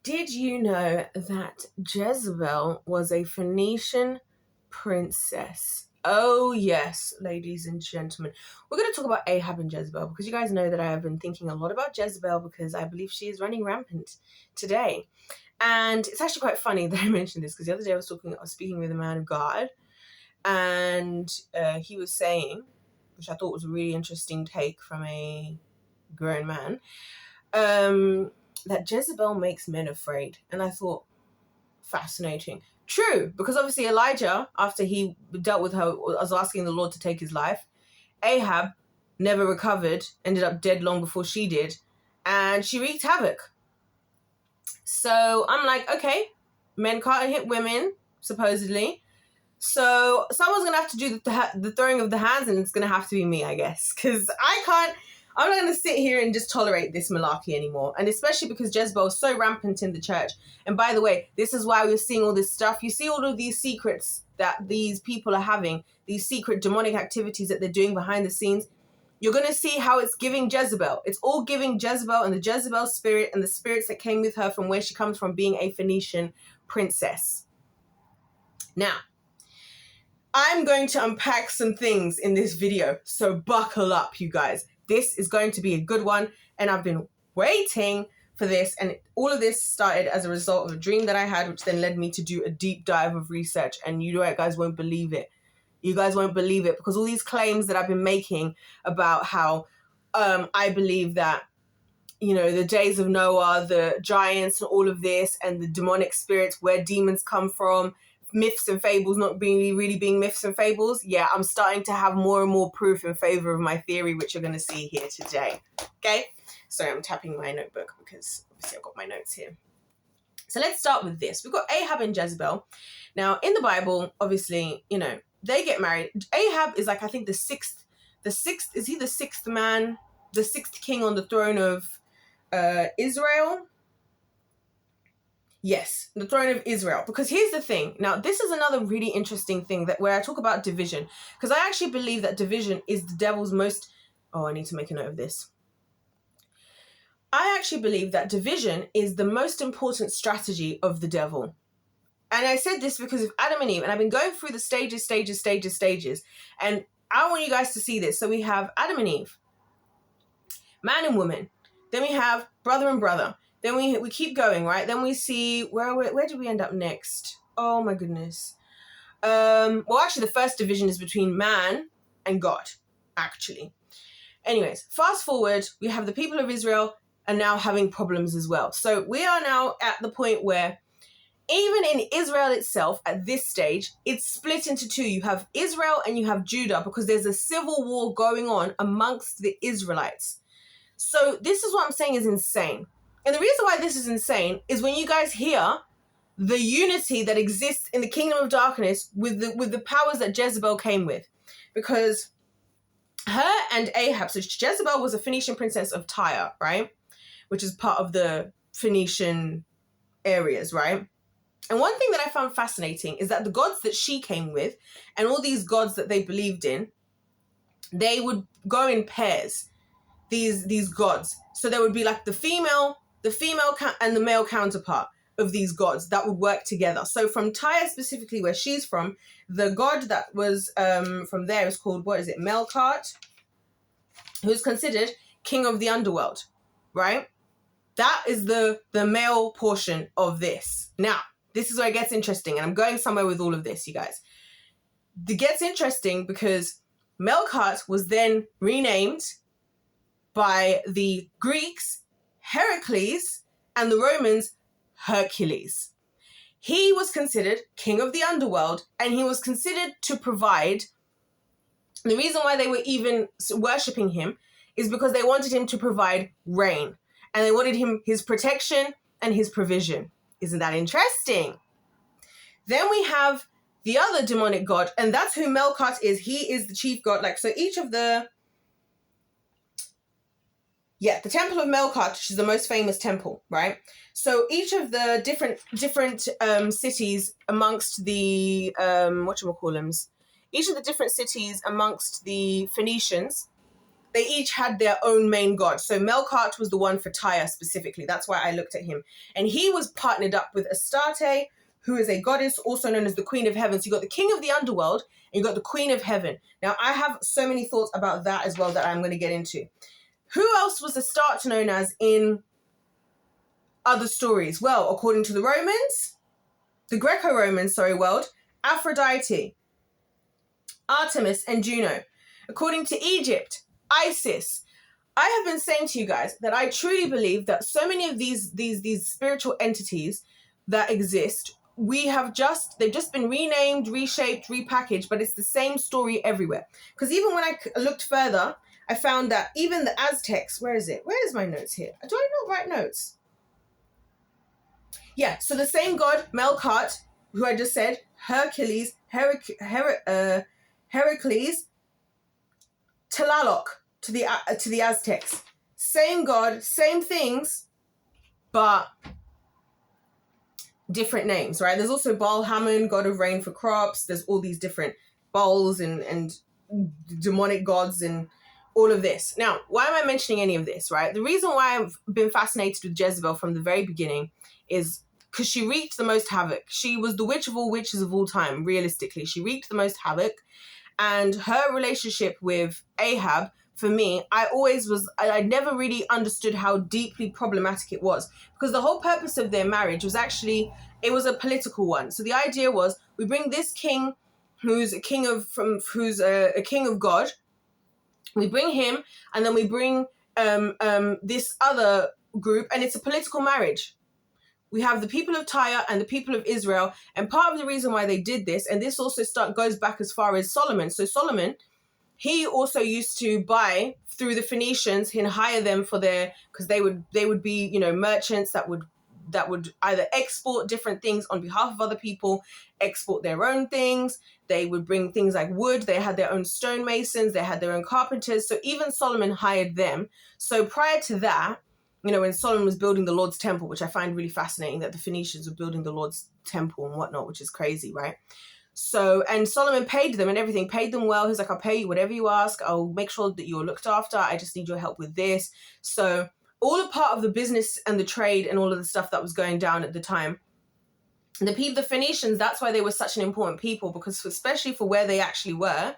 Did you know that Jezebel was a Phoenician princess? Oh, yes, ladies and gentlemen. We're going to talk about Ahab and Jezebel because you guys know that I have been thinking a lot about Jezebel because I believe she is running rampant today. And it's actually quite funny that I mentioned this because the other day I was speaking with a man of God, and he was saying, which I thought was a really interesting take from a grown man, that Jezebel makes men afraid. And I thought, fascinating. True, because obviously Elijah, after he dealt with her, was asking the Lord to take his life. Ahab never recovered, ended up dead long before she did, and she wreaked havoc. So I'm like, okay, men can't hit women, supposedly. So someone's going to have to do the throwing of the hands, and it's going to have to be me, I guess, because I'm not going to sit here and just tolerate this malarkey anymore. And especially because Jezebel is so rampant in the church. And by the way, this is why we're seeing all this stuff. You see all of these secrets that these people are having, these secret demonic activities that they're doing behind the scenes. You're going to see how it's giving Jezebel. It's all giving Jezebel and the Jezebel spirit and the spirits that came with her from where she comes from, being a Phoenician princess. Now, I'm going to unpack some things in this video, so buckle up, you guys. This is going to be a good one, and I've been waiting for this, and all of this started as a result of a dream that I had, which then led me to do a deep dive of research, and you guys won't believe it. You guys won't believe it, because all these claims that I've been making about how I believe that, you know, the days of Noah, the giants and all of this, and the demonic spirits, where demons come from, myths and fables not being really being myths and fables. Yeah, I'm starting to have more and more proof in favor of my theory, which you're going to see here today. Okay, sorry, I'm tapping my notebook because obviously I've got my notes here. So let's start with this. We've got Ahab and Jezebel. Now, in the Bible, obviously, you know, they get married. Ahab is like, I think the sixth, is he the sixth man, the sixth king on the throne of Israel? Yes, the throne of Israel. Because here's the thing. Now, this is another really interesting thing that where I talk about division. Because I actually believe that division is the devil's most... Oh, I need to make a note of this. I actually believe that division is the most important strategy of the devil. And I said this because of Adam and Eve. And I've been going through the stages. And I want you guys to see this. So we have Adam and Eve, man and woman. Then we have brother and brother. Then we keep going, right? Then we see, where did we end up next? Oh my goodness. Well, actually, the first division is between man and God, actually. Anyways, fast forward, we have the people of Israel are now having problems as well. So we are now at the point where even in Israel itself, at this stage, it's split into two. You have Israel and you have Judah, because there's a civil war going on amongst the Israelites. So this is what I'm saying is insane. And the reason why this is insane is when you guys hear the unity that exists in the kingdom of darkness with the powers that Jezebel came with. Because her and Ahab, so Jezebel was a Phoenician princess of Tyre, right? Which is part of the Phoenician areas, right? And one thing that I found fascinating is that the gods that she came with and all these gods that they believed in, they would go in pairs, these gods. So there would be like the female and the male counterpart of these gods that would work together. So from Tyre specifically, where she's from, the god that was from there is called, Melkart, who's considered king of the underworld, right? That is the male portion of this. Now, this is where it gets interesting, and I'm going somewhere with all of this, you guys. It gets interesting because Melkart was then renamed by the Greeks Heracles and the Romans Hercules. He was considered king of the underworld, and he was considered to provide... The reason why they were even worshipping him is because they wanted him to provide rain, and they wanted his protection and his provision. Isn't that interesting? Then we have the other demonic god, and that's who Melkart is. He is the chief god. Like, so each of the Temple of Melkart, which is the most famous temple, right? So each of the different cities amongst the each of the different cities amongst the Phoenicians they each had their own main god. So Melkart was the one for Tyre specifically. That's why I looked at him. And he was partnered up with Astarte, who is a goddess also known as the Queen of Heaven. So you got the King of the Underworld and you got the Queen of Heaven. Now, I have so many thoughts about that as well that I'm going to get into. Who else was Astarte known as in other stories? Well, according to the Romans, the Greco-Romans, world, Aphrodite, Artemis, and Juno. According to Egypt, Isis. I have been saying to you guys that I truly believe that so many of these spiritual entities that exist, they've just been renamed, reshaped, repackaged, but it's the same story everywhere. Because even when I looked further, I found that even the Aztecs, where is it? Where is my notes here? Do I not write notes? Yeah, so the same god, Melkart, who I just said, Hercules, Heracles, Tlaloc to the Aztecs. Same god, same things, but different names, right? There's also Baal Hammon, god of rain for crops. There's all these different Baals and demonic gods and all of this. Now, why am I mentioning any of this, right? The reason why I've been fascinated with Jezebel from the very beginning is because she wreaked the most havoc. She was the witch of all witches of all time, realistically. She wreaked the most havoc. And her relationship with Ahab, for me, I never really understood how deeply problematic it was. Because the whole purpose of their marriage was actually, it was a political one. So the idea was, we bring this king who's a king of God. We bring him, and then we bring this other group, and it's a political marriage. We have the people of Tyre and the people of Israel. And part of the reason why they did this, and this also goes back as far as Solomon. So Solomon, he also used to buy through the Phoenicians and hire them for because they would be, merchants that would either export different things on behalf of other people, export their own things. They would bring things like wood. They had their own stonemasons. They had their own carpenters. So even Solomon hired them. So prior to that, when Solomon was building the Lord's temple, which I find really fascinating that the Phoenicians were building the Lord's temple and whatnot, which is crazy, right? So, and Solomon paid them and everything, paid them well. He's like, I'll pay you whatever you ask. I'll make sure that you're looked after. I just need your help with this. So all a part of the business and the trade and all of the stuff that was going down at the time. The Phoenicians, that's why they were such an important people, because especially for where they actually were,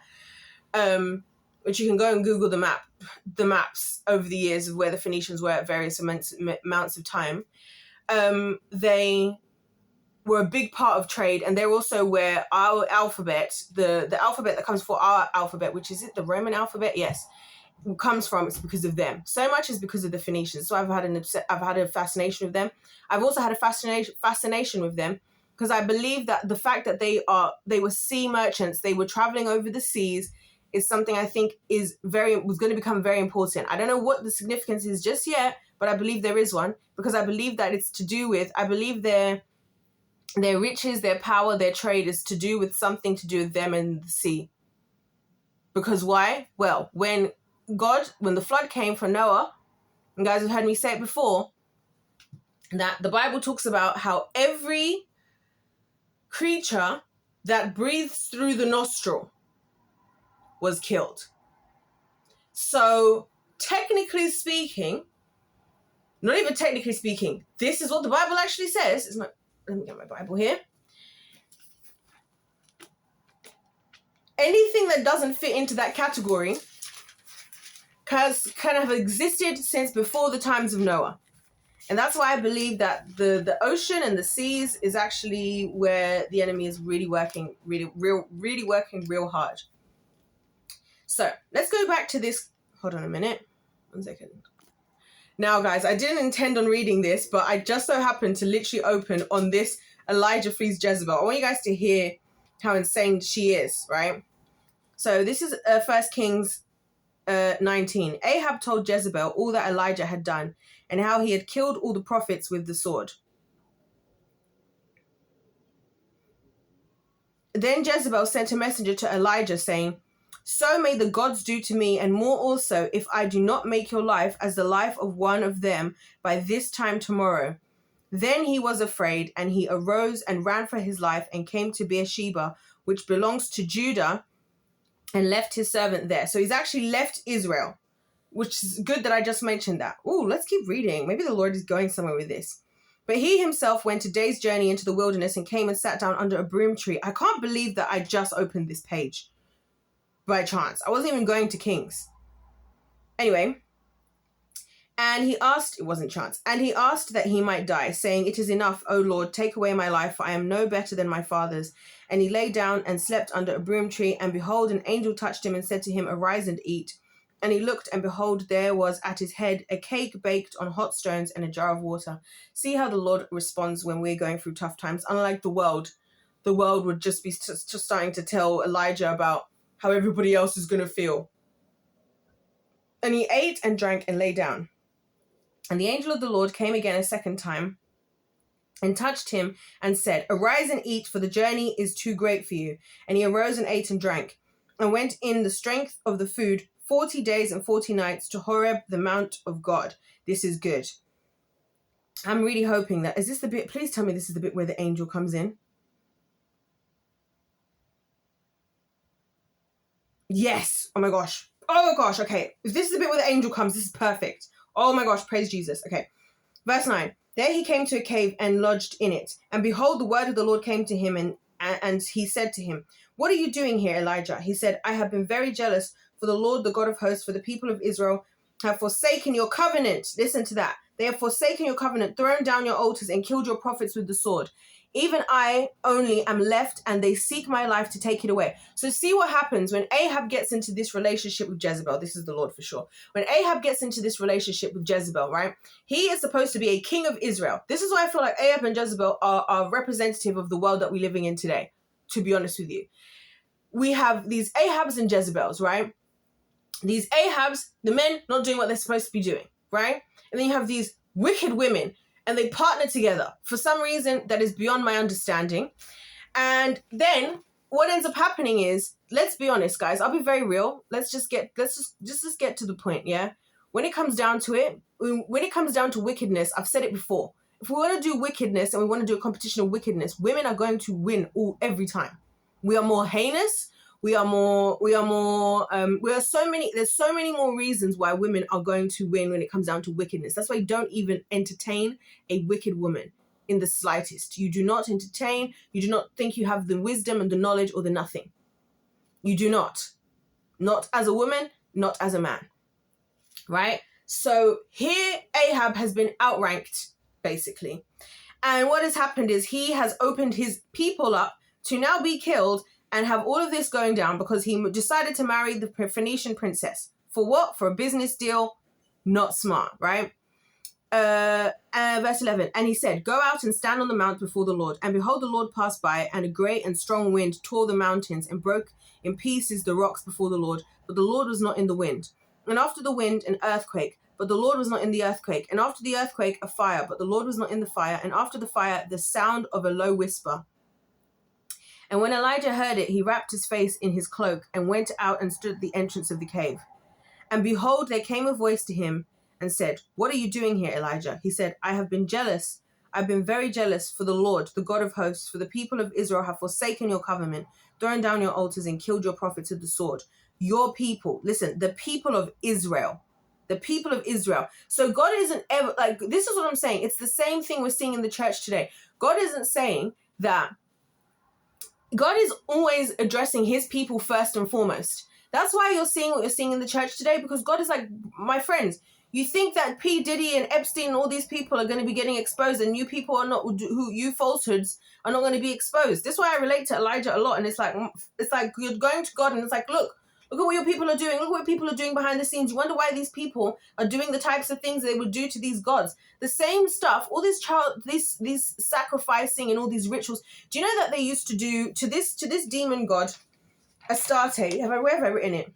which you can go and Google the maps over the years of where the Phoenicians were at various amounts of time. They were a big part of trade, and they're also where our alphabet, the alphabet that comes before our alphabet, which is it the Roman alphabet? Yes, comes from. It's because of them. So much is because of the Phoenicians. So I've had a fascination with them. I've also had a fascination with them because I believe that the fact that they were sea merchants, they were traveling over the seas, is something I think was going to become very important. I don't know what the significance is just yet, but I believe there is one, because I believe that it's to do with, I believe their riches, their power, their trade is something to do with them and the sea. Because why? Well, when the flood came for Noah, and guys have heard me say it before, that the Bible talks about how every creature that breathes through the nostril was killed. So technically speaking, not even technically speaking, this is what the Bible actually says. Let me get my Bible here. Anything that doesn't fit into that category has kind of existed since before the times of Noah. And that's why I believe that the ocean and the seas is actually where the enemy is really working real hard. So let's go back to this. Hold on a minute. 1 second. Now, guys, I didn't intend on reading this, but I just so happened to literally open on this Elijah flees Jezebel. I want you guys to hear how insane she is, right? So this is 1 Kings 19. Ahab told Jezebel all that Elijah had done and how he had killed all the prophets with the sword. Then Jezebel sent a messenger to Elijah saying, "So may the gods do to me, and more also, if I do not make your life as the life of one of them by this time tomorrow." Then he was afraid, and he arose and ran for his life and came to Beersheba, which belongs to Judah, and left his servant there. So he's actually left Israel. which is good that I just mentioned that. Ooh, let's keep reading. Maybe the Lord is going somewhere with this. But he himself went a day's journey into the wilderness and came and sat down under a broom tree. I can't believe that I just opened this page by chance. I wasn't even going to Kings. Anyway, and he asked, it wasn't chance, and he asked that he might die, saying, "It is enough, O Lord, take away my life, for I am no better than my fathers." And he lay down and slept under a broom tree, and behold, an angel touched him and said to him, "Arise and eat." And he looked, and behold, there was at his head a cake baked on hot stones and a jar of water. See how the Lord responds when we're going through tough times. Unlike the world would just be just starting to tell Elijah about how everybody else is going to feel. And he ate and drank and lay down. And the angel of the Lord came again a second time and touched him and said, "Arise and eat, for the journey is too great for you." And he arose and ate and drank and went in the strength of the food 40 days and 40 nights to Horeb, the mount of God. This is good. I'm really hoping that, is this the bit, please tell me this is the bit where the angel comes in. Yes. Oh my gosh. Okay. If this is the bit where the angel comes, this is perfect. Oh my gosh. Praise Jesus. Okay. Verse 9. There he came to a cave and lodged in it. And behold, the word of the Lord came to him and he said to him, "What are you doing here, Elijah?" He said, "I have been very jealous for the Lord, the God of hosts, for the people of Israel have forsaken your covenant." Listen to that. "They have forsaken your covenant, thrown down your altars, and killed your prophets with the sword. Even I only am left, and they seek my life to take it away." So see what happens when Ahab gets into this relationship with Jezebel. This is the Lord for sure. When Ahab gets into this relationship with Jezebel, right? He is supposed to be a king of Israel. This is why I feel like Ahab and Jezebel are representative of the world that we're living in today, to be honest with you. We have these Ahabs and Jezebels, right? These Ahabs, the men not doing what they're supposed to be doing, right? And then you have these wicked women, and they partner together for some reason that is beyond my understanding. And then what ends up happening is, let's be honest, guys, I'll be very real. Let's just get to the point, yeah? When it comes down to it, when it comes down to wickedness, I've said it before. If we want to do wickedness and we want to do a competition of wickedness, women are going to win every time. We are more heinous. There's so many more reasons why women are going to win when it comes down to wickedness. That's why you don't even entertain a wicked woman in the slightest. You do not entertain, you do not think you have the wisdom and the knowledge or the nothing. You do not. Not as a woman, not as a man. Right? So here Ahab has been outranked, basically. And what has happened is he has opened his people up to now be killed and have all of this going down because he decided to marry the Phoenician princess. For what? For a business deal. Not smart, right? Verse 11. And he said, "Go out and stand on the mount before the Lord. And behold, the Lord passed by, and a great and strong wind tore the mountains and broke in pieces the rocks before the Lord. But the Lord was not in the wind. And after the wind, an earthquake. But the Lord was not in the earthquake. And after the earthquake, a fire. But the Lord was not in the fire. And after the fire, the sound of a low whisper. And when Elijah heard it, he wrapped his face in his cloak and went out and stood at the entrance of the cave. And behold, there came a voice to him and said, 'What are you doing here, Elijah?' He said, 'I have been jealous. I've been very jealous for the Lord, the God of hosts, for the people of Israel have forsaken your covenant, thrown down your altars and killed your prophets with the sword.'" Your people, listen, the people of Israel. The people of Israel. So God isn't ever, like, this is what I'm saying. It's the same thing we're seeing in the church today. God isn't saying that. God is always addressing his people first and foremost. That's why you're seeing what you're seeing in the church today, because God is like, my friends, you think that P. Diddy and Epstein and all these people are going to be getting exposed, and you people are not, who you falsehoods are not going to be exposed. That's why I relate to Elijah a lot. And it's like you're going to God and it's like, look at what your people are doing. Look what people are doing behind the scenes. You wonder why these people are doing the types of things they would do to these gods. The same stuff, all this these sacrificing and all these rituals. Do you know that they used to do to this demon god, Astarte? Where have I written it?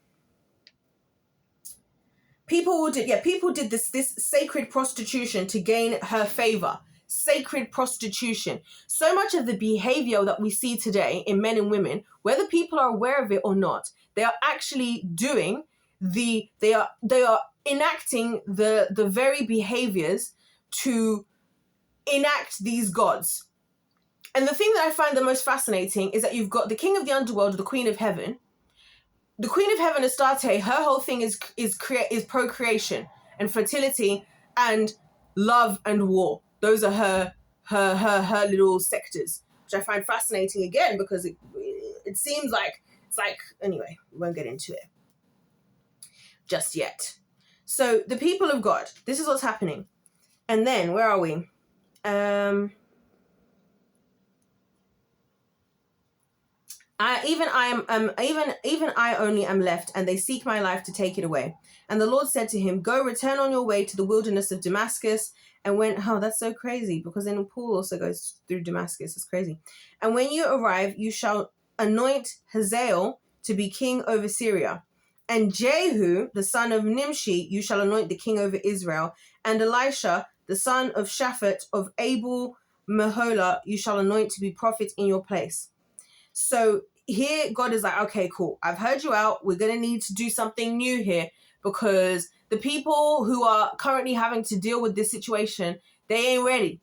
People did this sacred prostitution to gain her favor. Sacred prostitution. So much of the behavior that we see today in men and women, whether people are aware of it or not, they are actually doing they are enacting the very behaviors to enact these gods. And the thing that I find the most fascinating is that you've got the king of the underworld, the queen of heaven, the Queen of Heaven, Astarte, her whole thing is procreation and fertility and love and war. Those are her little sectors, which I find fascinating again, because it seems like it's like, anyway, we won't get into it just yet. So the people of God, this is what's happening. And then where are we? Even I only am left, and they seek my life to take it away. And the Lord said to him, go, return on your way to the wilderness of Damascus. And when, that's so crazy, because then Paul also goes through Damascus. It's crazy. And when you arrive, you shall anoint Hazael to be king over Syria. And Jehu, the son of Nimshi, you shall anoint the king over Israel. And Elisha, the son of Shaphat of Abel Meholah, you shall anoint to be prophet in your place. So here God is like, okay, cool. I've heard you out. We're going to need to do something new here, because the people who are currently having to deal with this situation, they ain't ready.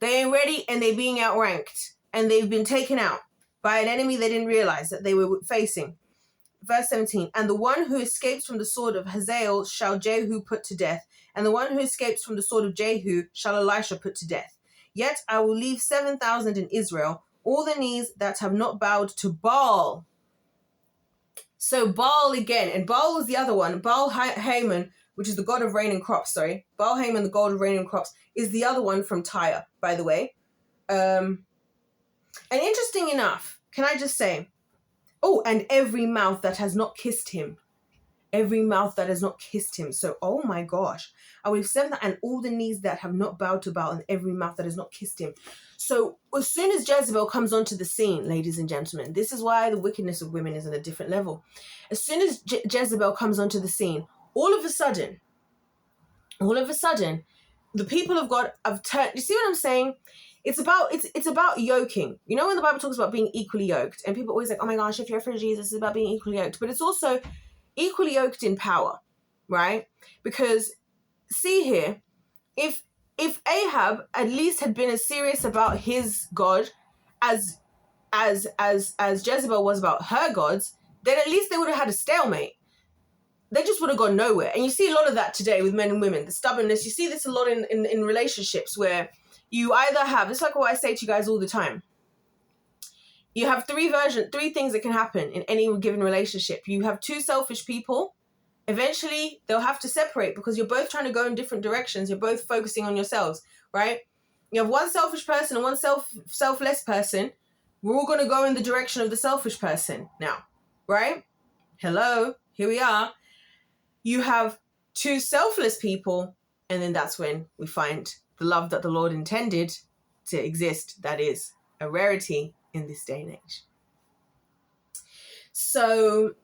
They ain't ready, and they're being outranked, and they've been taken out by an enemy they didn't realize that they were facing. Verse 17, and the one who escapes from the sword of Hazael shall Jehu put to death, and the one who escapes from the sword of Jehu shall Elisha put to death. Yet I will leave 7,000 in Israel, all the knees that have not bowed to Baal. So Baal again, and Baal was the other one. Baal Haman, which is the god of rain and crops, Baal Haman, the god of rain and crops, is the other one from Tyre, by the way. And interesting enough, can I just say, and every mouth that has not kissed him. Every mouth that has not kissed him. So, oh my gosh. I will have said that, and all the knees that have not bowed to Baal, and every mouth that has not kissed him. So, as soon as Jezebel comes onto the scene, ladies and gentlemen, this is why the wickedness of women is at a different level. As soon as Jezebel comes onto the scene, all of a sudden, the people of God have turned. You see what I'm saying? It's about yoking. You know, when the Bible talks about being equally yoked, and people always like, oh my gosh, if you're for Jesus, it's about being equally yoked. But it's also equally yoked in power, right? Because see here, if Ahab at least had been as serious about his God as Jezebel was about her gods, then at least they would have had a stalemate. They just would have gone nowhere. And you see a lot of that today with men and women, the stubbornness. You see this a lot in relationships, where you either have, it's like what I say to you guys all the time. You have three things that can happen in any given relationship. You have two selfish people. Eventually, they'll have to separate, because you're both trying to go in different directions. You're both focusing on yourselves, right? You have one selfish person and one selfless person. We're all going to go in the direction of the selfish person now, right? Hello, here we are. You have two selfless people, and then that's when we find the love that the Lord intended to exist. That is a rarity in this day and age. So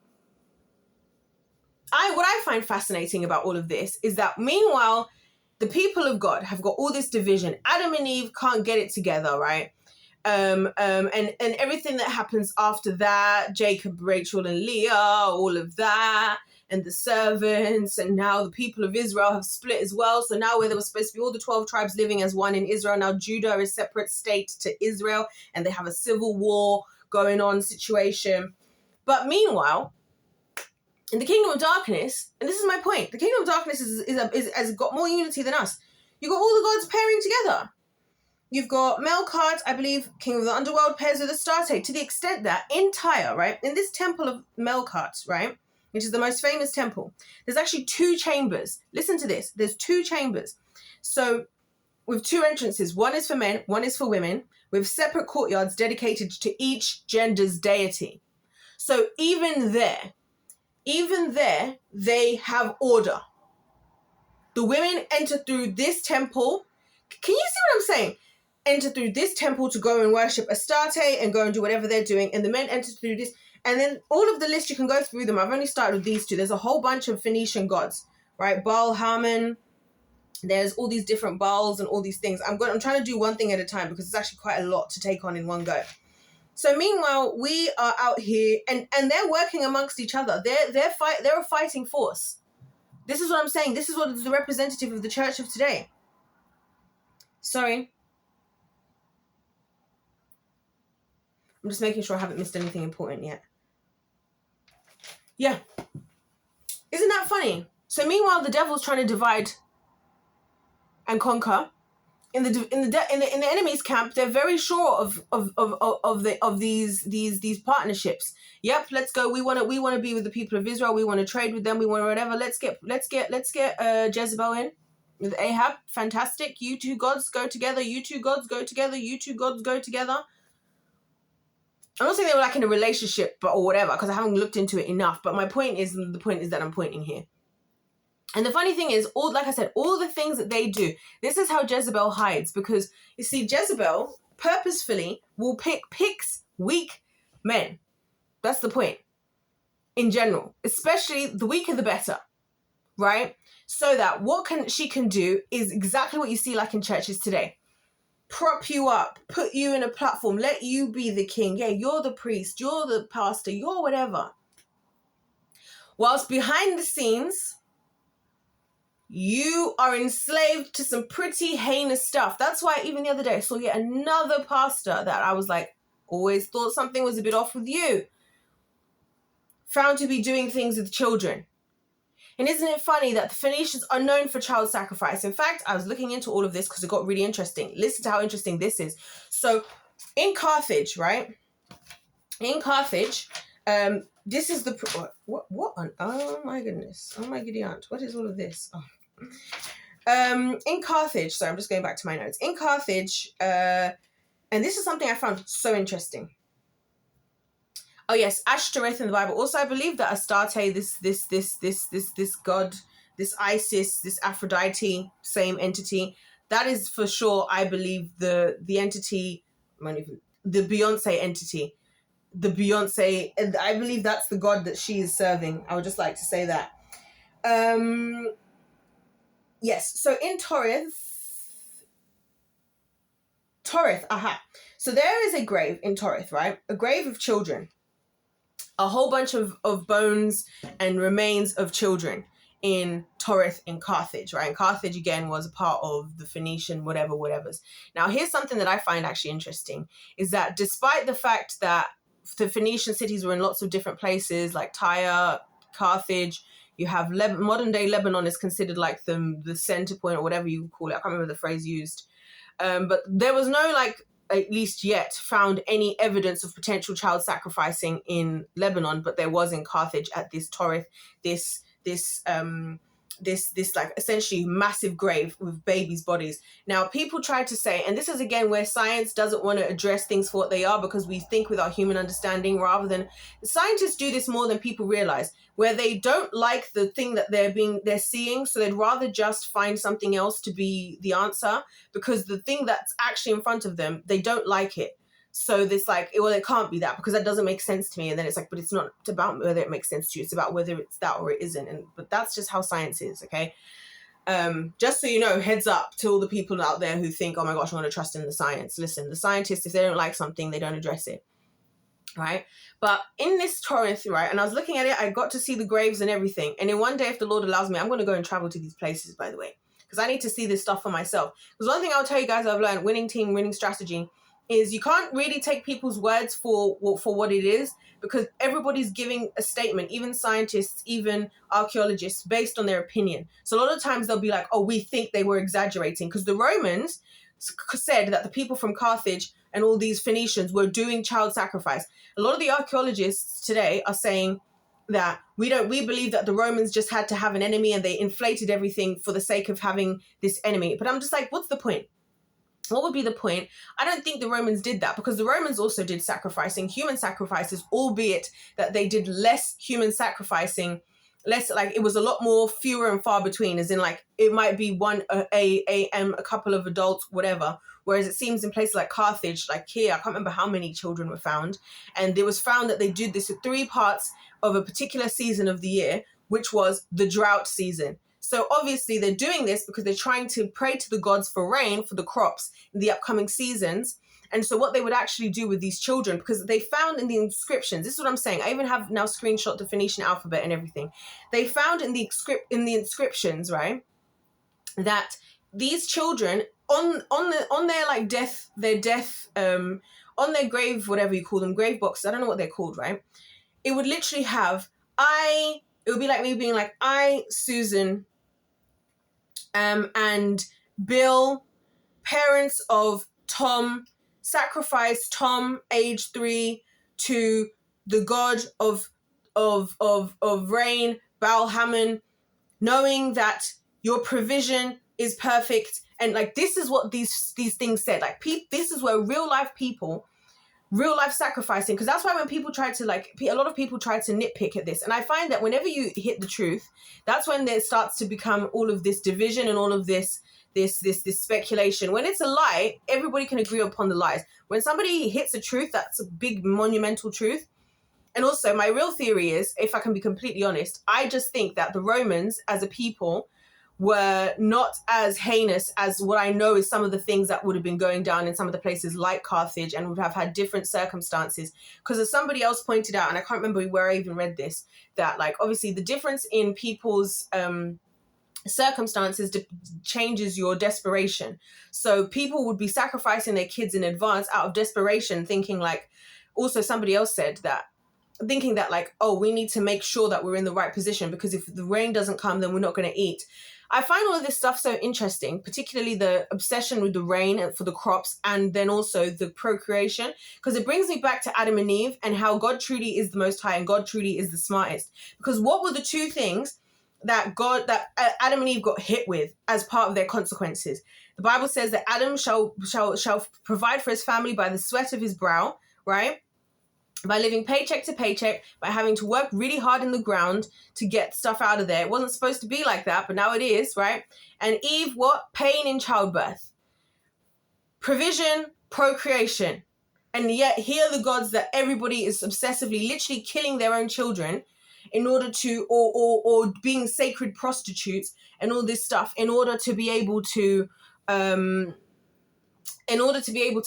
what I find fascinating about all of this is that meanwhile, the people of God have got all this division. Adam and Eve can't get it together, right? And everything that happens after that, Jacob, Rachel, and Leah, all of that, and the servants, and now the people of Israel have split as well. So now where there was supposed to be all the 12 tribes living as one in Israel, now Judah is a separate state to Israel, and they have a civil war going on situation. But meanwhile, in the kingdom of darkness, and this is my point, the kingdom of darkness has got more unity than us. You've got all the gods pairing together. You've got Melkart, I believe, king of the underworld, pairs with Astarte, to the extent that in Tyre, right, in this temple of Melkart, right, which is the most famous temple, there's actually two chambers. Listen to this. There's two chambers. So with two entrances, one is for men, one is for women, with separate courtyards dedicated to each gender's deity. So even there, they have order. The women enter through this temple. Can you see what I'm saying? Enter through this temple to go and worship Astarte and go and do whatever they're doing. And the men enter through this. And then all of the list, you can go through them. I've only started with these two. There's a whole bunch of Phoenician gods, right? Baal, Haman. There's all these different Baals and all these things. I'm trying to do one thing at a time, because it's actually quite a lot to take on in one go. So meanwhile, we are out here, and they're working amongst each other. They're a fighting force. This is what I'm saying. This is what is the representative of the church of today. Sorry. I'm just making sure I haven't missed anything important yet. Yeah. Isn't that funny? So meanwhile, the devil's trying to divide and conquer. In the enemy's camp, they're very sure of these partnerships. Yep, let's go. We want to be with the people of Israel. We want to trade with them. We want whatever. Let's get Jezebel in with Ahab. Fantastic. You two gods go together. You two gods go together. You two gods go together. I'm not saying they were like in a relationship, or whatever, because I haven't looked into it enough. But the point is that I'm pointing here. And the funny thing is, like I said, all the things that they do, this is how Jezebel hides. Because, you see, Jezebel purposefully picks weak men. That's the point. In general. Especially the weaker the better. Right? So that she can do is exactly what you see like in churches today. Prop you up. Put you in a platform. Let you be the king. Yeah, you're the priest. You're the pastor. You're whatever. Whilst behind the scenes, you are enslaved to some pretty heinous stuff. That's why even the other day I saw yet another pastor that I was like, always thought something was a bit off with you. Found to be doing things with children. And isn't it funny that the Phoenicians are known for child sacrifice? In fact, I was looking into all of this because it got really interesting. Listen to how interesting this is. So in Carthage, right? In Carthage, this is the... What on... Oh my goodness. Oh my giddy aunt. What is all of this? Oh. In Carthage, so I'm just going back to my notes. In Carthage, and this is something I found so interesting. Oh yes, Ashtoreth in the Bible. Also, I believe that Astarte, this god, this Isis, this Aphrodite, same entity. That is for sure, I believe, the entity, the Beyonce entity. The Beyonce, and I believe that's the god that she is serving. I would just like to say that. Yes, so in Torith, aha. So there is a grave in Torith, right? A grave of children. A whole bunch of bones and remains of children in Torith in Carthage, right? And Carthage, again, was a part of the Phoenician whatever's. Now, here's something that I find actually interesting, is that despite the fact that the Phoenician cities were in lots of different places, like Tyre, Carthage, you have modern day Lebanon is considered like the center point or whatever you call it. I can't remember the phrase used. But there was no, like, at least yet, found any evidence of potential child sacrificing in Lebanon, but there was in Carthage at this Torith, this like essentially massive grave with babies' bodies. Now, people try to say, and this is again where science doesn't want to address things for what they are, because we think with our human understanding rather than... Scientists do this more than people realize, where they don't like the thing that they're seeing, so they'd rather just find something else to be the answer, because the thing that's actually in front of them, they don't like it. So this like, well, it can't be that because that doesn't make sense to me. And then it's like, but it's not about whether it makes sense to you. It's about whether it's that or it isn't. But that's just how science is, okay? Just so you know, heads up to all the people out there who think, oh my gosh, I'm going to trust in the science. Listen, the scientists, if they don't like something, they don't address it, right? But in this Torith, right, and I was looking at it, I got to see the graves and everything. And in one day, if the Lord allows me, I'm going to go and travel to these places, by the way, because I need to see this stuff for myself. Because one thing I'll tell you guys I've learned, winning team, winning strategy, is you can't really take people's words for what it is, because everybody's giving a statement, even scientists, even archaeologists, based on their opinion. So a lot of times they'll be like, oh, we think they were exaggerating, because the Romans said that the people from Carthage and all these Phoenicians were doing child sacrifice. A lot of the archaeologists today are saying that we believe that the Romans just had to have an enemy and they inflated everything for the sake of having this enemy. But I'm just like, what's the point? What would be the point? I don't think the Romans did that, because the Romans also did sacrificing, human sacrifices, albeit that they did less human sacrificing, less, like it was a lot more fewer and far between, as in like it might be a couple of adults, whatever. Whereas it seems in places like Carthage, like here, I can't remember how many children were found. And it was found that they did this in 3 parts of a particular season of the year, which was the drought season. So obviously they're doing this because they're trying to pray to the gods for rain for the crops in the upcoming seasons. And so what they would actually do with these children, because they found in the inscriptions, this is what I'm saying, I even have now screenshot the Phoenician alphabet and everything. They found in the inscriptions, right, that these children on their like death, on their grave, whatever you call them, grave boxes, I don't know what they're called, right? It would literally have it would be like me being like, Susan, and Bill, parents of Tom, sacrificed Tom, age 3, to the god of rain, Baal Hammon, knowing that your provision is perfect. And like, this is what these things said. Like, this is where real life sacrificing, because that's why when people try to, like, a lot of people try to nitpick at this, and I find that whenever you hit the truth, that's when there starts to become all of this division and all of this speculation. When it's a lie, everybody can agree upon the lies. When somebody hits a truth, that's a big monumental truth. And also, my real theory is, if I can be completely honest, I just think that the Romans as a people were not as heinous as what I know is some of the things that would have been going down in some of the places like Carthage, and would have had different circumstances. Because as somebody else pointed out, and I can't remember where I even read this, that like, obviously the difference in people's circumstances changes your desperation. So people would be sacrificing their kids in advance out of desperation, thinking like, also somebody else said that, thinking that like, oh, we need to make sure that we're in the right position, because if the rain doesn't come, then we're not going to eat. I find all of this stuff so interesting, particularly the obsession with the rain and for the crops, and then also the procreation, because it brings me back to Adam and Eve and how God truly is the most high and God truly is the smartest. Because what were the two things that Adam and Eve got hit with as part of their consequences? The Bible says that Adam shall provide for his family by the sweat of his brow, right? By living paycheck to paycheck, by having to work really hard in the ground to get stuff out of there. It wasn't supposed to be like that, but now it is, right? And Eve, what? Pain in childbirth. Provision, procreation. And yet here are the gods that everybody is obsessively, literally killing their own children in order to, or being sacred prostitutes and all this stuff in order to be able to,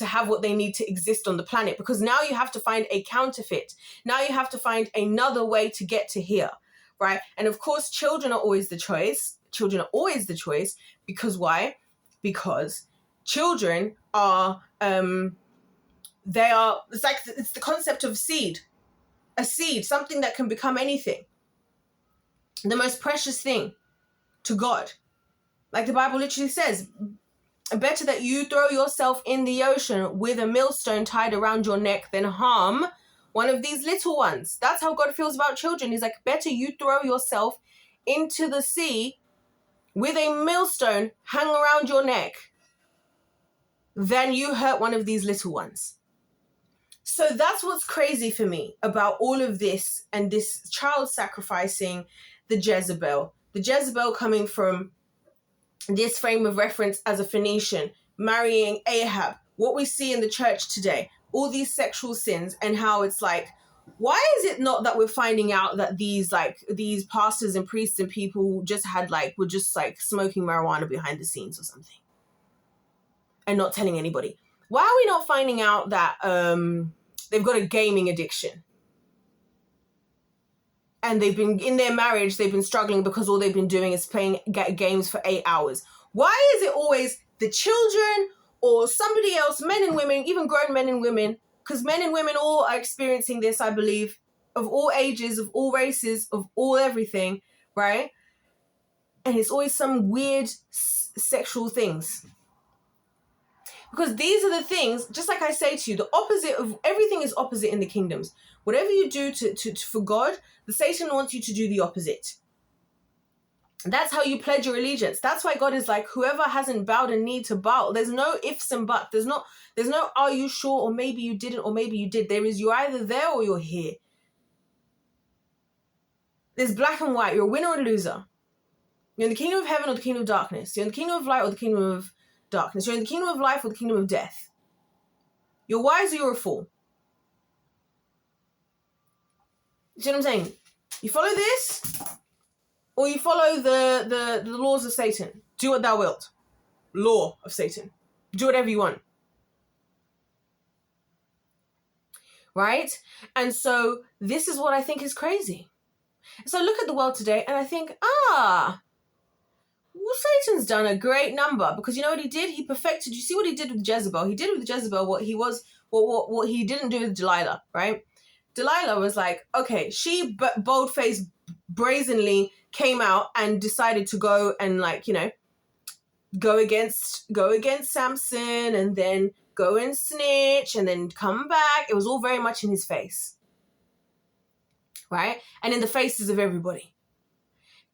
have what they need to exist on the planet. Because now you have to find a counterfeit. Now you have to find another way to get to here, right? And of course, children are always the choice. Because why? Because children are, it's the concept of seed. A seed, something that can become anything. The most precious thing to God. Like the Bible literally says, better that you throw yourself in the ocean with a millstone tied around your neck than harm one of these little ones. That's how God feels about children. He's like, better you throw yourself into the sea with a millstone hung around your neck than you hurt one of these little ones. So that's what's crazy for me about all of this and this child sacrificing, the Jezebel coming from this frame of reference as a Phoenician, marrying Ahab, what we see in the church today, all these sexual sins, and how it's like, why is it not that we're finding out that these pastors and priests and people were just smoking marijuana behind the scenes or something and not telling anybody? Why are we not finding out that they've got a gaming addiction? And they've been, in their marriage, they've been struggling because all they've been doing is playing games for 8 hours. Why is it always the children or somebody else, men and women, even grown men and women? Because men and women all are experiencing this, I believe, of all ages, of all races, of all everything, right? And it's always some weird sexual things. Because these are the things, just like I say to you, the opposite of everything is opposite in the kingdoms. Whatever you do for God, the Satan wants you to do the opposite. That's how you pledge your allegiance. That's why God is like, whoever hasn't bowed a knee to Baal, there's no ifs and buts. There's no, are you sure? Or maybe you didn't, or maybe you did. There is, you're either there or you're here. There's black and white. You're a winner or a loser. You're in the kingdom of heaven or the kingdom of darkness. You're in the kingdom of light or the kingdom of darkness. You're in the kingdom of life or the kingdom of death. You're wise or you're a fool. You see what I'm saying? You follow this, or you follow the laws of Satan. Do what thou wilt. Law of Satan. Do whatever you want. Right? And so this is what I think is crazy. So I look at the world today and I think, well, Satan's done a great number, because you know what he did? He perfected, you see what he did with Jezebel? He did with Jezebel what he didn't do with Delilah, right? Delilah was like, okay, she bold-faced, brazenly came out and decided to go and like, you know, go against Samson and then go and snitch and then come back. It was all very much in his face, right? And in the faces of everybody.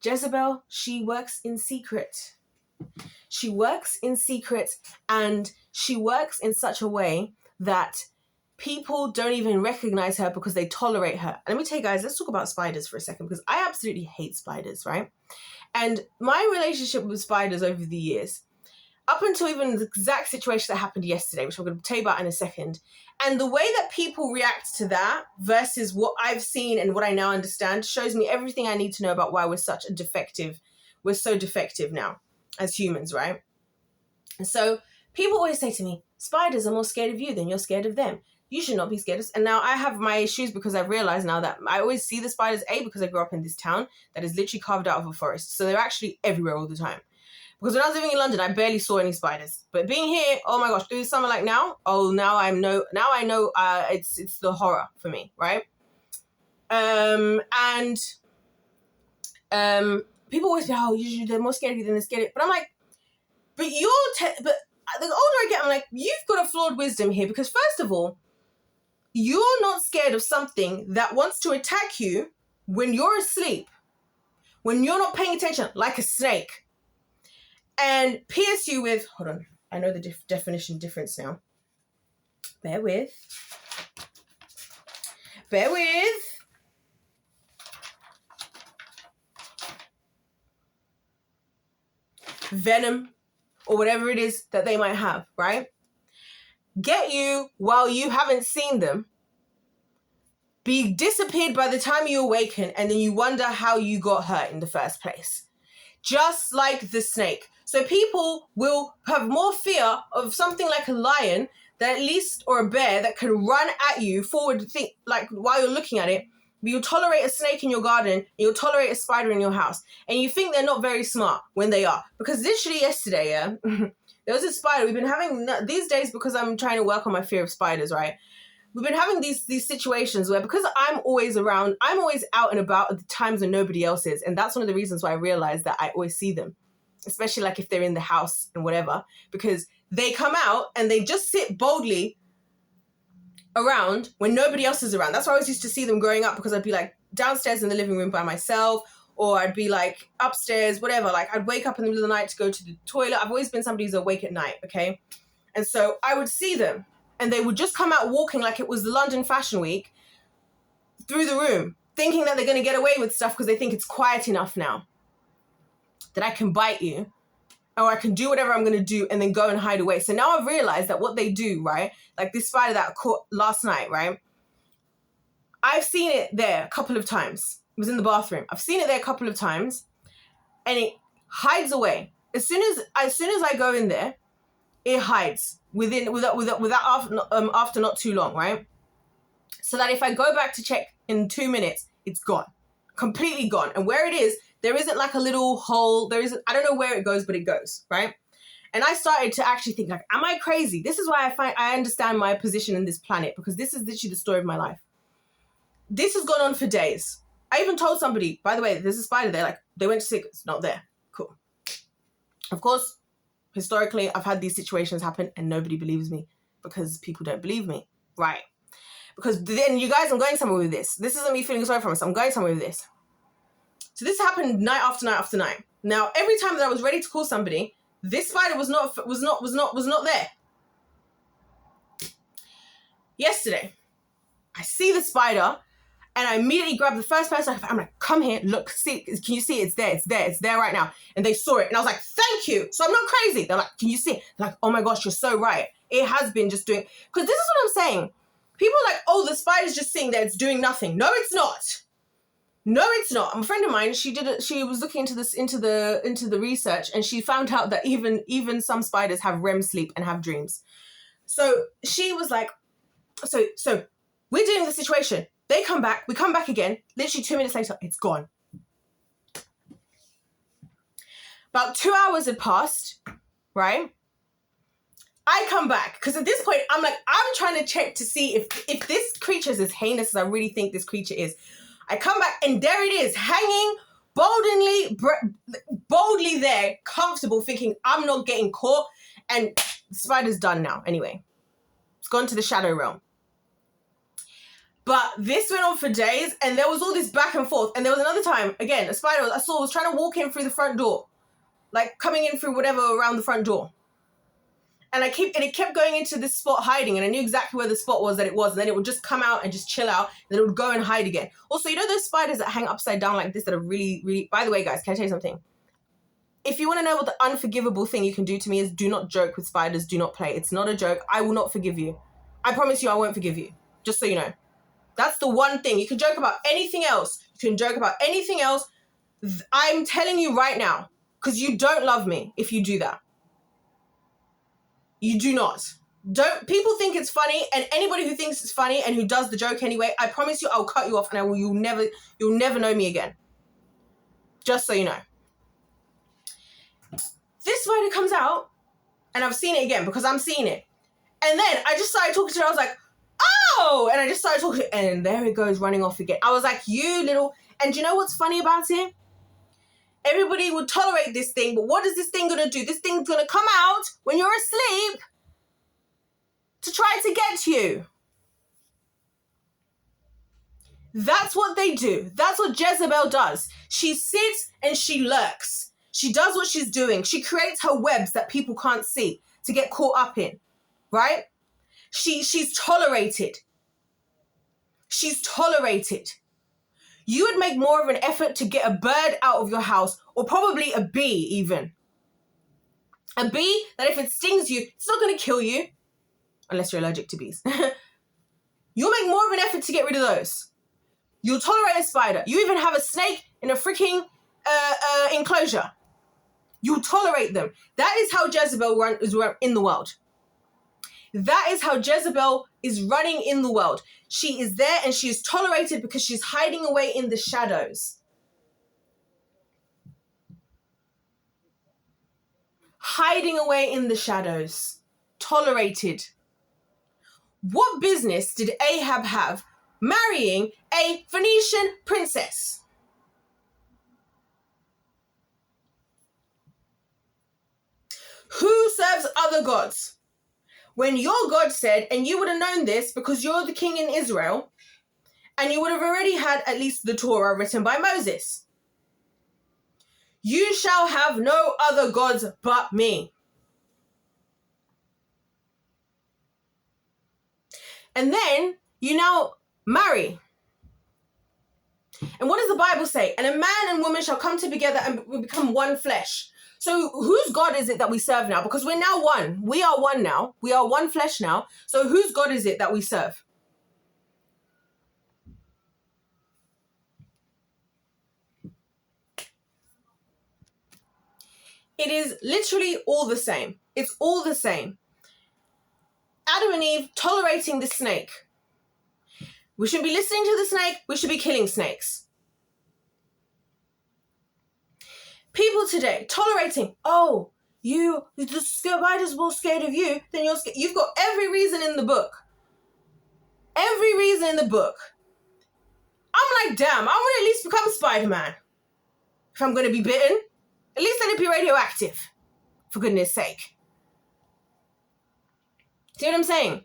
Jezebel, she works in secret. She works in secret, and she works in such a way that people don't even recognize her because they tolerate her. And let me tell you guys, let's talk about spiders for a second, because I absolutely hate spiders, right? And my relationship with spiders over the years, up until even the exact situation that happened yesterday, which I'm going to tell you about in a second, and the way that people react to that versus what I've seen and what I now understand shows me everything I need to know about why we're so defective now as humans, right? And so people always say to me, spiders are more scared of you than you're scared of them. You should not be scared of. And now I have my issues because I've realized now that I always see the spiders, because I grew up in this town that is literally carved out of a forest. So they're actually everywhere all the time. Because when I was living in London, I barely saw any spiders. But being here, oh my gosh, through the summer like now, I know it's the horror for me, right? People always say, usually they're more scared of you than they're scared of you. But I'm like, but the older I get, I'm like, you've got a flawed wisdom here, because first of all, you're not scared of something that wants to attack you when you're asleep, when you're not paying attention, like a snake, and pierce you with, hold on, I know the definition difference now. Bear with. Venom, or whatever it is that they might have, right? Get you while you haven't seen them, be disappeared by the time you awaken, and then you wonder how you got hurt in the first place. Just like the snake. So people will have more fear of something like a lion or a bear that can run at you forward, think like while you're looking at it. But you'll tolerate a snake in your garden, and you'll tolerate a spider in your house. And you think they're not very smart when they are. Because literally yesterday, there was a spider. We've been having, these days, because I'm trying to work on my fear of spiders, right? We've been having these situations where, because I'm always around, I'm always out and about at the times when nobody else is. And that's one of the reasons why I realized that I always see them. Especially like if they're in the house and whatever. Because they come out and they just sit boldly around when nobody else is around. That's why I always used to see them growing up, because I'd be like downstairs in the living room by myself, or I'd be like upstairs, whatever. Like I'd wake up in the middle of the night to go to the toilet. I've always been somebody who's awake at night, okay? And so I would see them, and they would just come out walking like it was the London Fashion Week through the room, thinking that they're going to get away with stuff because they think it's quiet enough now that I can bite you, or I can do whatever I'm going to do and then go and hide away. So now I've realized that what they do, right? Like this spider that I caught last night, right? I've seen it there a couple of times. It was in the bathroom. I've seen it there a couple of times, and it hides away. As soon as I go in there, it hides after not too long, right? So that if I go back to check in 2 minutes, it's gone, completely gone. And where it is, there isn't like a little hole. I don't know where it goes, but it goes, right? And I started to actually think, like, am I crazy? This is why I understand my position in this planet, because this is literally the story of my life. This has gone on for days. I even told somebody, by the way, there's a spider there. Like, they went to see it. It's not there. Cool. Of course, historically, I've had these situations happen and nobody believes me because people don't believe me, right? Because then, you guys, I'm going somewhere with this. This isn't me feeling sorry for myself. I'm going somewhere with this. So this happened night after night after night. Now, every time that I was ready to call somebody, this spider was not there. Yesterday, I see the spider, and I immediately grab the first person. I'm like, come here, look, see, can you see? It's there right now. And they saw it, and I was like, thank you. So I'm not crazy. They're like, can you see? They're like, oh my gosh, you're so right. It has been just doing, because this is what I'm saying. People are like, oh, the spider's just sitting there, it's doing nothing. No, it's not. No, it's not. A friend of mine, she was looking into the research, and she found out that even some spiders have REM sleep and have dreams. So she was like, so we're doing the situation. They come back, we come back again. Literally 2 minutes later, it's gone. About 2 hours had passed, right? I come back because at this point I'm trying to check to see if this creature is as heinous as I really think this creature is. I come back and there it is, hanging boldly there, comfortable, thinking I'm not getting caught, and the spider's done now. Anyway, it's gone to the shadow realm. But this went on for days, and there was all this back and forth. And there was another time, again, a spider I saw was trying to walk in through the front door, like coming in through whatever around the front door. And it kept going into this spot hiding, and I knew exactly where the spot was that it was, and then it would just come out and just chill out, and then it would go and hide again. Also, you know those spiders that hang upside down like this that are really, really... By the way, guys, can I tell you something? If you want to know what the unforgivable thing you can do to me is, do not joke with spiders, do not play. It's not a joke. I will not forgive you. I promise you I won't forgive you. Just so you know. That's the one thing. You can joke about anything else. You can joke about anything else. I'm telling you right now, because you don't love me if you do that. You do not. People think it's funny, and anybody who thinks it's funny and who does the joke anyway, I promise you I'll cut you off and you'll never know me again. Just so you know. This spider comes out, and I've seen it again because I'm seeing it. And then I just started talking to her. I was like, oh! And I just started talking, and there it goes running off again. I was like, you little... And do you know what's funny about it? Everybody would tolerate this thing, but what is this thing going to do? This thing's going to come out when you're asleep to try to get you. That's what they do. That's what Jezebel does. She sits and she lurks. She does what she's doing. She creates her webs that people can't see to get caught up in, right? She's tolerated. She's tolerated. You would make more of an effort to get a bird out of your house, or probably a bee even. A bee that if it stings you, it's not going to kill you, unless you're allergic to bees. You'll make more of an effort to get rid of those. You'll tolerate a spider. You even have a snake in a freaking enclosure. You'll tolerate them. That is how Jezebel is in the world. That is how Jezebel is running in the world. She is there and she is tolerated because she's hiding away in the shadows. Hiding away in the shadows. Tolerated. What business did Ahab have marrying a Phoenician princess? Who serves other gods? When your God said, and you would have known this because you're the king in Israel, and you would have already had at least the Torah written by Moses. You shall have no other gods but me. And then you now marry. And what does the Bible say? And a man and woman shall come together and become one flesh. So whose God is it that we serve now? Because we're now one. We are one now. We are one flesh now. So whose God is it that we serve? It is literally all the same. It's all the same. Adam and Eve tolerating the snake. We shouldn't be listening to the snake. We should be killing snakes. People today tolerating, oh, the spider's more scared of you than you're scared. You've got every reason in the book. Every reason in the book. I'm like, damn, I want to at least become Spider-Man. If I'm going to be bitten, at least let it be radioactive. For goodness sake. See what I'm saying?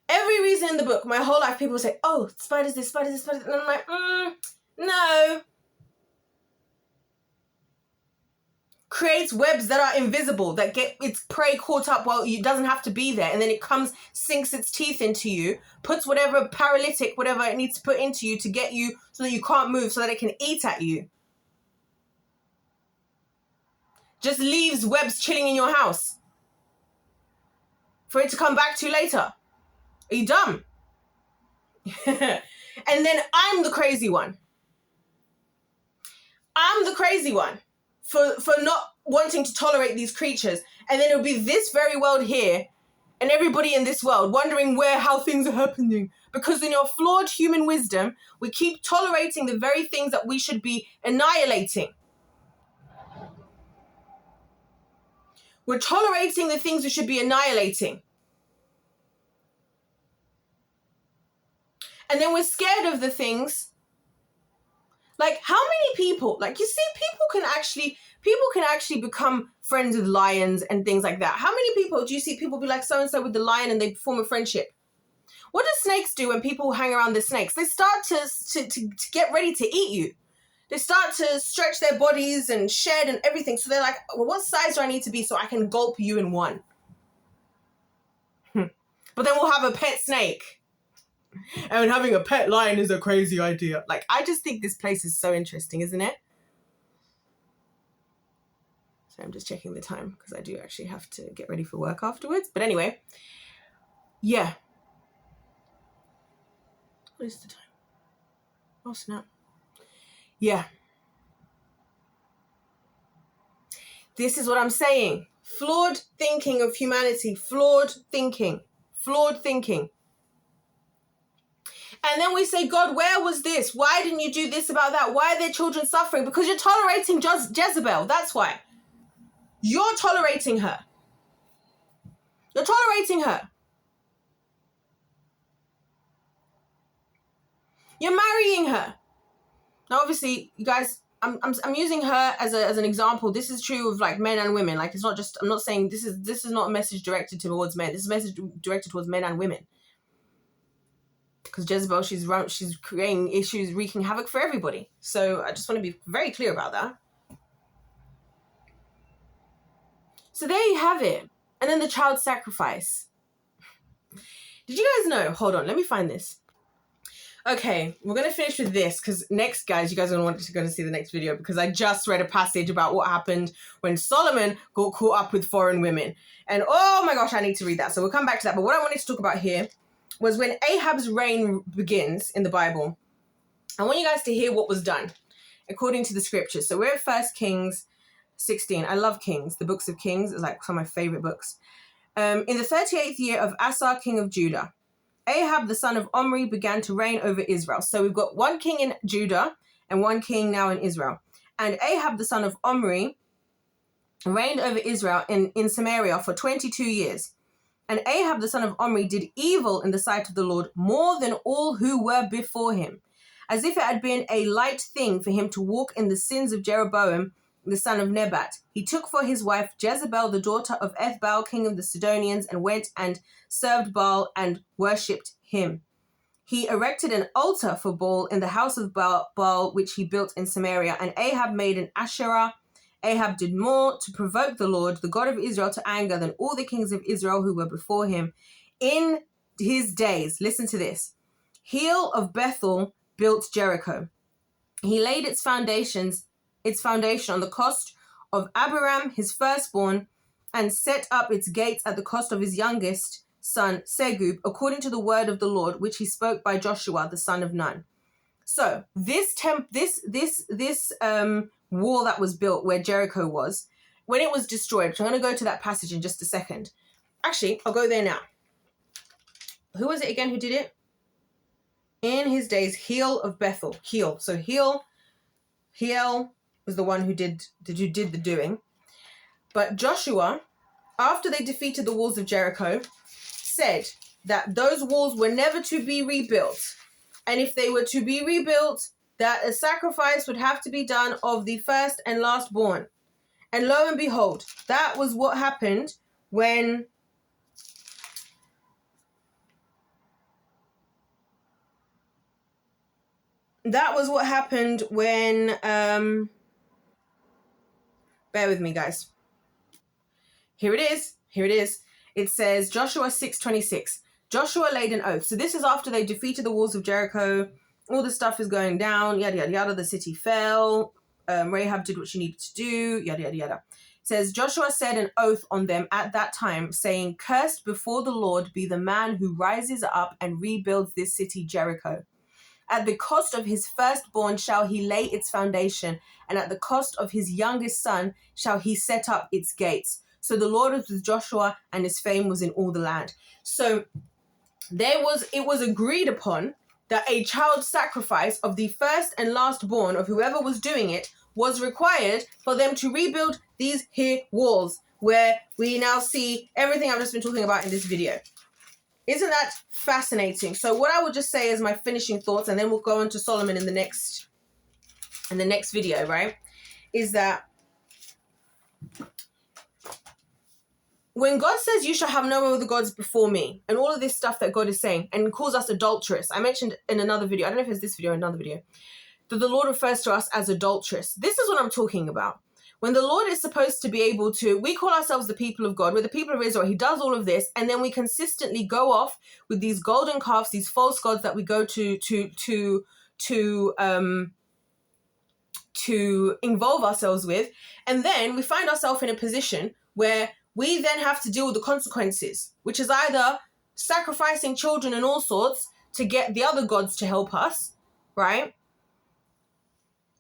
Every reason in the book, my whole life, people say, oh, spiders this, spiders this, spiders this. And I'm like, no. Creates webs that are invisible, that get its prey caught up while it doesn't have to be there. And then it comes, sinks its teeth into you, puts whatever paralytic, whatever it needs to put into you to get you so that you can't move, so that it can eat at you. Just leaves webs chilling in your house for it to come back to later. Are you dumb? And then I'm the crazy one. I'm the crazy one. For not wanting to tolerate these creatures. And then it'll be this very world here and everybody in this world wondering how things are happening. Because in your flawed human wisdom, we keep tolerating the very things that we should be annihilating. We're tolerating the things we should be annihilating. And then we're scared of the things. Like, how many people, like, you see, people can actually become friends with lions and things like that. How many people do you see people be like so-and-so with the lion and they form a friendship? What do snakes do when people hang around the snakes? They start to get ready to eat you. They start to stretch their bodies and shed and everything. So they're like, well, what size do I need to be so I can gulp you in one? But then we'll have a pet snake. And having a pet lion is a crazy idea. Like, I just think this place is so interesting, isn't it? So I'm just checking the time because I do actually have to get ready for work afterwards. But anyway, yeah. What is the time? Oh, snap. Yeah. This is what I'm saying. Flawed thinking of humanity. Flawed thinking. Flawed thinking. And then we say, God, where was this? Why didn't you do this about that? Why are their children suffering? Because you're tolerating Jezebel. That's why. You're tolerating her. You're tolerating her. You're marrying her. Now, obviously, you guys, I'm using her as an example. This is true of like men and women. Like, it's not just, I'm not saying this is not a message directed towards men. This is a message directed towards men and women. Because Jezebel, she's creating issues, wreaking havoc for everybody. So I just want to be very clear about that. So there you have it. And then the child sacrifice. Did you guys know? Hold on, let me find this. Okay, we're going to finish with this because next, guys, you guys are going to want to see the next video because I just read a passage about what happened when Solomon got caught up with foreign women. And oh my gosh, I need to read that. So we'll come back to that. But what I wanted to talk about here was when Ahab's reign begins in the Bible. I want you guys to hear what was done according to the scriptures. So we're at 1 Kings 16. I love Kings. The books of Kings is like some of my favorite books. In the 38th year of Asa, king of Judah, Ahab, the son of Omri, began to reign over Israel. So we've got one king in Judah and one king now in Israel. And Ahab, the son of Omri, reigned over Israel in Samaria for 22 years. And Ahab, the son of Omri, did evil in the sight of the Lord more than all who were before him, as if it had been a light thing for him to walk in the sins of Jeroboam, the son of Nebat. He took for his wife Jezebel, the daughter of Ethbaal, king of the Sidonians, and went and served Baal and worshipped him. He erected an altar for Baal in the house of Baal, which he built in Samaria, and Ahab made an Asherah. Ahab did more to provoke the Lord, the God of Israel, to anger than all the kings of Israel who were before him in his days. Listen to this. Heel of Bethel built Jericho. He laid its foundation on the cost of Abiram, his firstborn, and set up its gates at the cost of his youngest son, Segub, according to the word of the Lord, which he spoke by Joshua, the son of Nun. So this wall that was built where Jericho was, when it was destroyed, which I'm going to go to that passage in just a second. Actually, I'll go there now. Who was it again who did it? In his days, Heel of Bethel. Heel. So Heel was the one who did the doing. But Joshua, after they defeated the walls of Jericho, said that those walls were never to be rebuilt. And if they were to be rebuilt, that a sacrifice would have to be done of the first and last born. And lo and behold, that was what happened when bear with me, guys. Here it is. It says Joshua 6:26. Joshua laid an oath. So this is after they defeated the walls of Jericho. All the stuff is going down, yada, yada, yada. The city fell. Rahab did what she needed to do, yada, yada, yada. It says, Joshua said an oath on them at that time, saying, cursed before the Lord be the man who rises up and rebuilds this city Jericho. At the cost of his firstborn shall he lay its foundation, and at the cost of his youngest son shall he set up its gates. So the Lord was with Joshua, and his fame was in all the land. So it was agreed upon that a child sacrifice of the first and last born of whoever was doing it was required for them to rebuild these here walls. where we now see everything I've just been talking about in this video. Isn't that fascinating? So what I would just say is my finishing thoughts, and then we'll go on to Solomon in the next video, right? Is that when God says you shall have no other gods before me, and all of this stuff that God is saying, and calls us adulterous. I mentioned in another video, I don't know if it's this video or another video, that the Lord refers to us as adulterous. This is what I'm talking about. When the Lord is supposed to be able to, we call ourselves the people of God, we're the people of Israel. He does all of this, and then we consistently go off with these golden calves, these false gods that we go to involve ourselves with, and then we find ourselves in a position where we then have to deal with the consequences, which is either sacrificing children and all sorts to get the other gods to help us, right?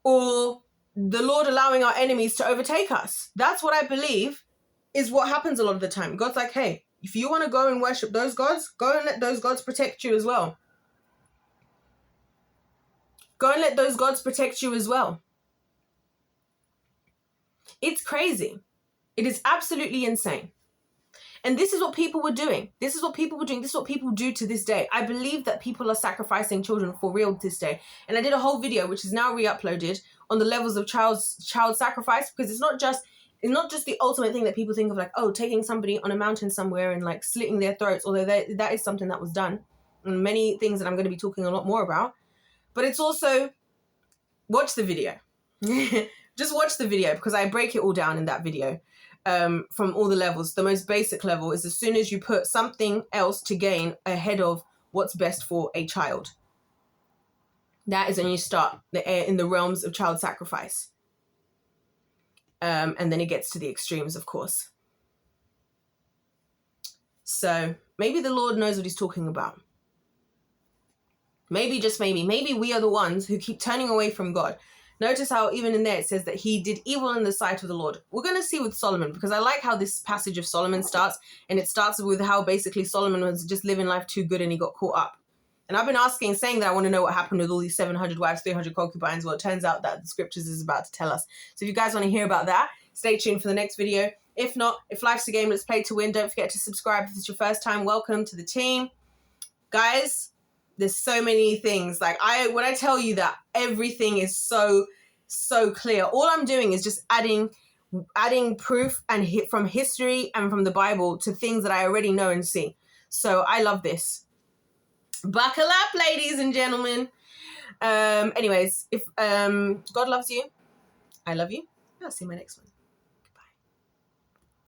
Or the Lord allowing our enemies to overtake us. That's what I believe is what happens a lot of the time. God's like, hey, if you want to go and worship those gods, go and let those gods protect you as well. Go and let those gods protect you as well. It's crazy. It is absolutely insane. And this is what people were doing. This is what people were doing. This is what people do to this day. I believe that people are sacrificing children for real this day. And I did a whole video, which is now re-uploaded, on the levels of child sacrifice, because it's not just the ultimate thing that people think of, like, oh, taking somebody on a mountain somewhere and like slitting their throats, although that is something that was done, and many things that I'm going to be talking a lot more about. But it's also, watch the video. Just watch the video, because I break it all down in that video. From all the levels. The most basic level is as soon as you put something else to gain ahead of what's best for a child. That is when you start in the realms of child sacrifice. And then it gets to the extremes, of course. So maybe the Lord knows what he's talking about. Maybe, just maybe we are the ones who keep turning away from God. Notice how even in there it says that he did evil in the sight of the Lord. We're going to see with Solomon, because I like how this passage of Solomon starts, and it starts with how basically Solomon was just living life too good and he got caught up. And I've been saying that I want to know what happened with all these 700 wives, 300 concubines. Well, it turns out that the scriptures is about to tell us. So if you guys want to hear about that, stay tuned for the next video. If not, if life's a game, let's play to win. Don't forget to subscribe if it's your first time. Welcome to the team. Guys, there's so many things. Like when I tell you that everything is so clear, all I'm doing is just adding proof and from history and from the Bible to things that I already know and see. So I love this. Buckle up, ladies and gentlemen. Anyways, if God loves you, I love you. I'll see you in my next one.